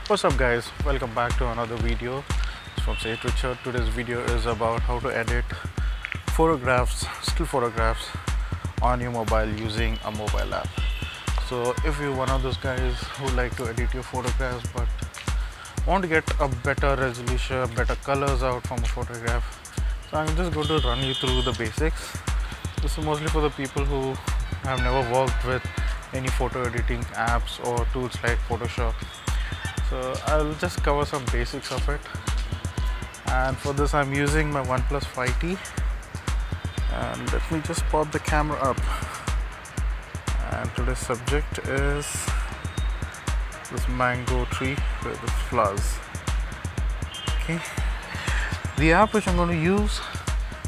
What's up guys, welcome back to another video. It's from Saint Richard. Today's video is about how to edit photographs, still photographs on your mobile using a mobile app. So if you're one of those guys who like to edit your photographs but want to get a better resolution, better colors out from a photograph, so I'm just going to run you through the basics. This is mostly for the people who have never worked with any photo editing apps or tools like Photoshop. So I'll just cover some basics of it, and for this I'm using my Oneplus 5T, and let me just pop the camera up. And today's subject is this mango tree with its flowers. Okay, the app which I'm going to use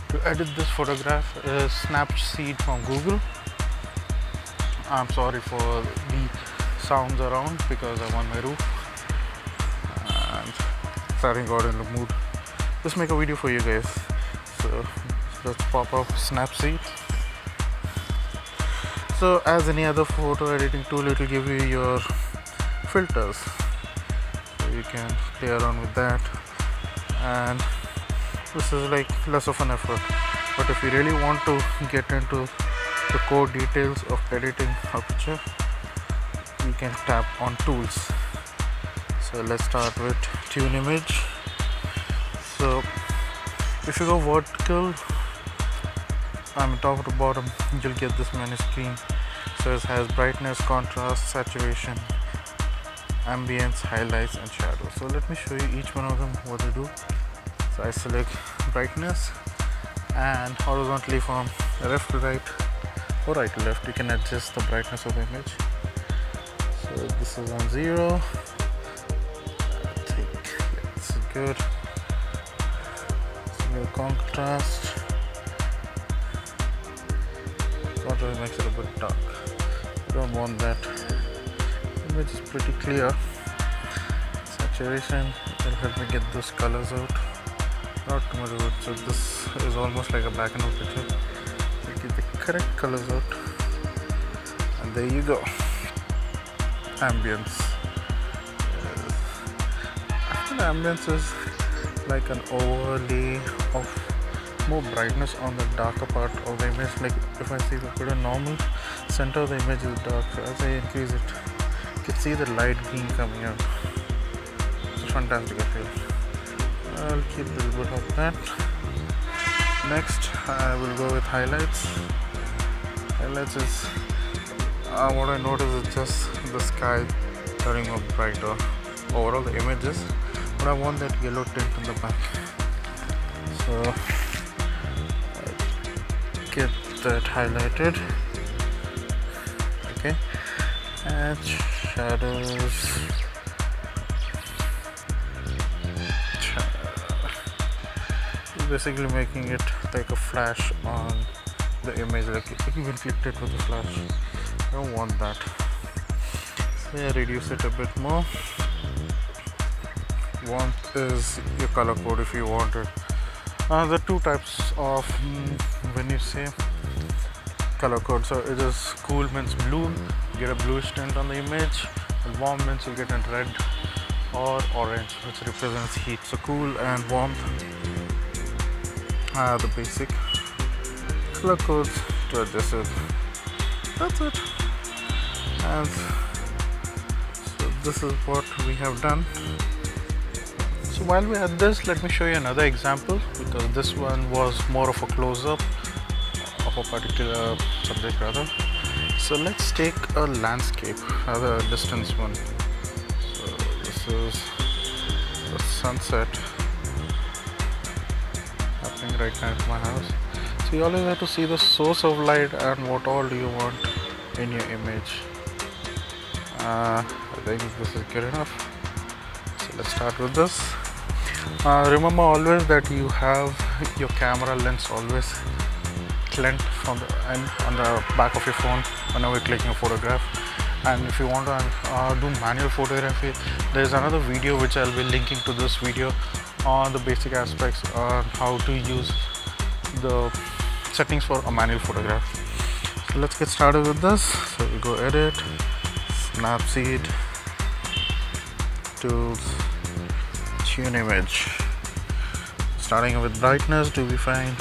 to edit this photograph is Snapseed from Google. I'm sorry for the sounds around because I'm on my roof and starting got in the mood. Just make a video for you guys. So let's pop up Snapseed. So as any other photo editing tool, it will give you your filters, so you can play around with that, and this is like less of an effort. But if you really want to get into the core details of editing a picture, you can tap on tools. So let's start with tune image. So if you go vertical, top to bottom, you'll get this menu screen. So it has brightness, contrast, saturation, ambience, highlights and shadows. So let me show you each one of them what they do. So I select brightness, and horizontally from left to right or right to left, you can adjust the brightness of the image. So this is on 0. I think it's good. So contrast makes it a bit dark. You don't want that. The image is pretty clear. Saturation will help me get those colors out. Not too much of it. So this is almost like a black and white picture. So get the correct colors out, and there you go. Ambience. I think ambience is like an overlay of more brightness on the darker part of the image. Like if I see if I put a normal, center of the image is dark, so as I increase it, you can see the light green coming out. It's fantastic, I feel. I'll keep a little bit of that. Next I will go with highlights. Highlights is what I notice is just the sky turning more brighter. Overall the images, but I want that yellow tint in the back. So get that highlighted. Okay, and shadows. Basically making it like a flash on the image, like you can flip it with a flash. I don't want that, so yeah, reduce it a bit more. Warmth is your color code if you want it. There are two types of when you say color code. So it is cool means blue, you get a bluish tint on the image, and warm means you get a red or orange, which represents heat. So cool and warmth are the basic color codes to adjust it. That's it. And so this is what we have done. So while we're at this, let me show you another example, because this one was more of a close-up of a particular subject rather. So let's take a landscape, a distance one. So this is the sunset happening right now at my house. So you always have to see the source of light and what all do you want in your image. I think this is good enough. So let's start with this. Remember always that you have your camera lens always clamped from the end on the back of your phone whenever you're clicking a photograph. And if you want to do manual photography, there is another video which I'll be linking to this video on the basic aspects on how to use the settings for a manual photograph. So let's get started with this. So we go edit, Snapseed, tools, tune image. Starting with brightness, do we find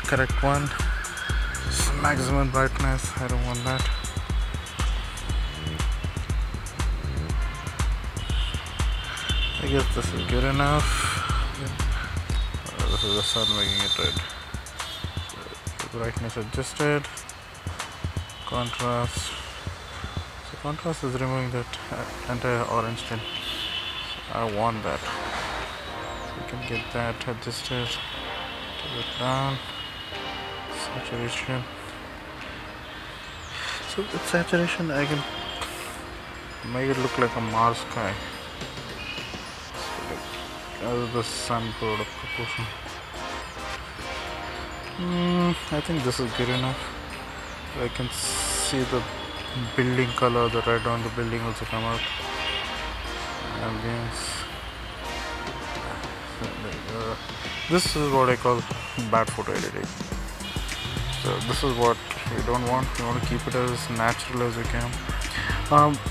correct one? Maximum brightness, I don't want that. I guess this is good enough. This is the sun making it red. So brightness adjusted. Contrast. So contrast is removing that entire orange tint. So I want that. So you can get that adjusted. Take it down. Saturation. So with saturation I can make it look like a Mars sky. The sun sort of proportion. I think this is good enough. I can see the building color, the red on the building also come out. Ambience. This is what I call bad photo editing. So this is what we don't want. We want to keep it as natural as we can.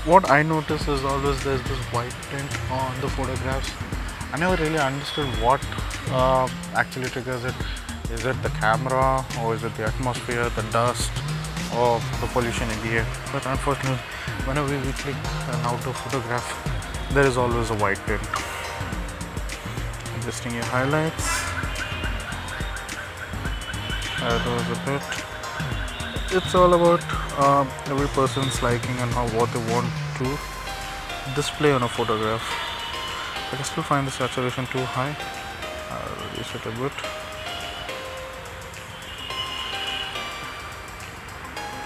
What I notice is always there's this white tint on the photographs. I never really understood what actually triggers it. Is it the camera, or is it the atmosphere, the dust, or the pollution in the air? But unfortunately, whenever we click an outdoor photograph, there is always a white tint. Adjusting your highlights. Shadows a bit. It's all about every person's liking and what they want to display on a photograph. I can still find the saturation too high. I'll reduce it a bit.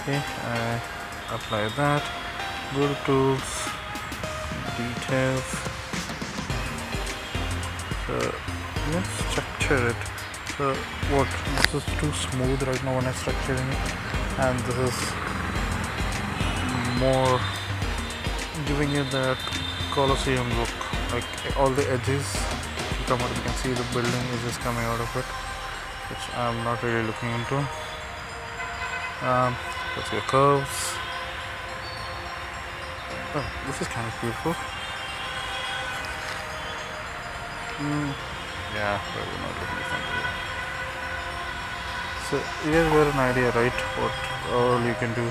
Okay, I apply that. Go to tools, details. So let's structure it. So what? This is too smooth right now when I'm structuring it, and this is more giving it that Colosseum look. Like all the edges come out, you can see the building is just coming out of it, which I'm not really looking into. Let's see the curves. Oh, this is kind of beautiful. Yeah, but we're not looking at it. So here's where an idea, right? What all you can do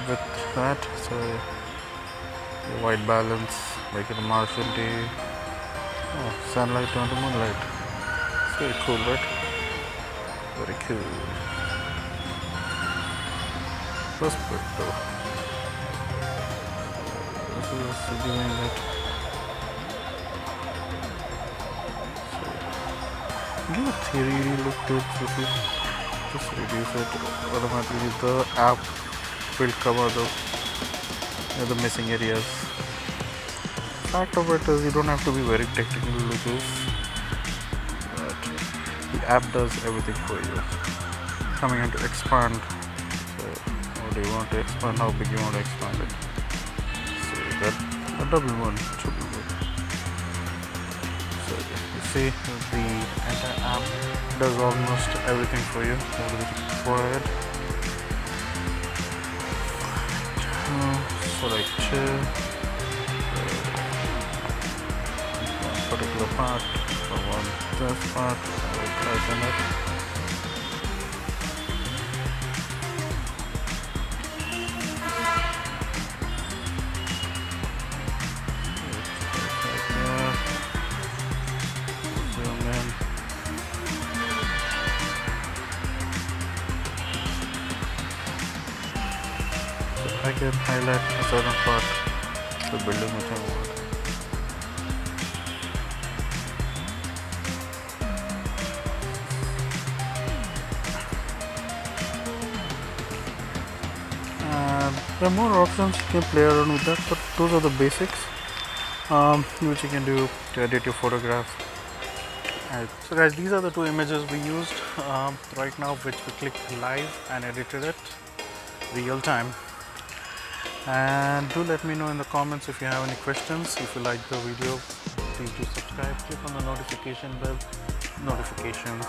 with that. So the white balance, make it a Martian day. Oh, sunlight turned to moonlight. It's very cool, right? Very cool. Perspective. This is doing that. So, give a 3D look to it. So just reduce it. Automatically the app will cover the missing areas. Fact of it is you don't have to be very technical with this, but the app does everything for you. Coming in to expand. So what do you want to expand? How big you want to expand it? So that a double one, triple one. So you see the entire app does almost everything for you. Go ahead. Select particular part. So this part, I will tighten it. Zoom in. So I can highlight a certain part of the building which I want. There are more options you can play around with that, but those are the basics which you can do to edit your photograph. So guys, these are the two images we used right now, which we clicked live and edited it real time. And do let me know in the comments if you have any questions. If you like the video, please do subscribe, click on the notification bell, notifications.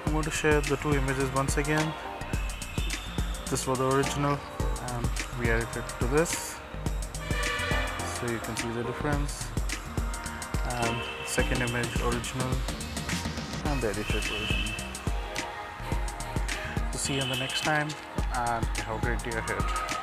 I'm going to share the two images once again. This was the original and we edited to this. so you can see the difference, and second image original and the edited version. So see you in the next time, and have a great day ahead.